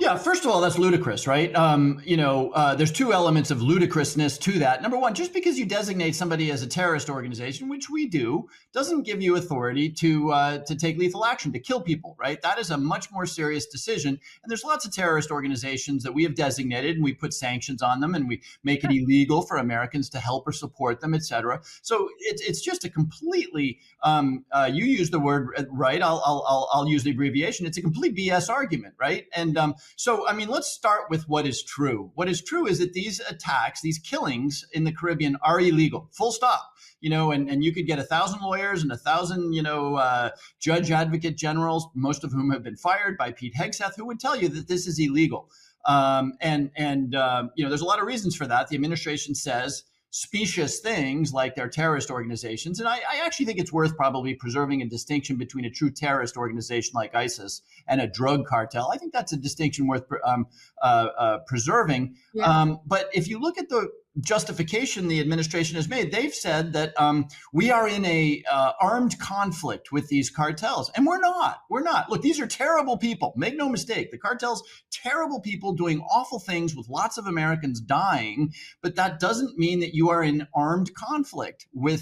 Yeah, first of all, that's ludicrous, right? There's two elements of ludicrousness to that. Number one, just because you designate somebody as a terrorist organization, which we do, doesn't give you authority to take lethal action, to kill people, right? That is a much more serious decision. And there's lots of terrorist organizations that we have designated, and we put sanctions on them, and we make it Sure. illegal for Americans to help or support them, et cetera. So it's just a completely you use the word right. I'll use the abbreviation. It's a complete BS argument, right? And so, I mean, let's start with what is true. What is true is that these attacks, these killings in the Caribbean are illegal, full stop. And you could get 1,000 lawyers and 1,000, judge advocate generals, most of whom have been fired by Pete Hegseth, who would tell you that this is illegal. There's a lot of reasons for that. The administration says specious things like they're terrorist organizations. And I actually think it's worth probably preserving a distinction between a true terrorist organization like ISIS and a drug cartel. I think that's a distinction worth preserving. Yeah. But if you look at the justification the administration has made, they've said that we are in a armed conflict with these cartels, and we're not. We're not. Look, these are terrible people. Make no mistake. The cartels, terrible people doing awful things with lots of Americans dying, but that doesn't mean that you are in armed conflict with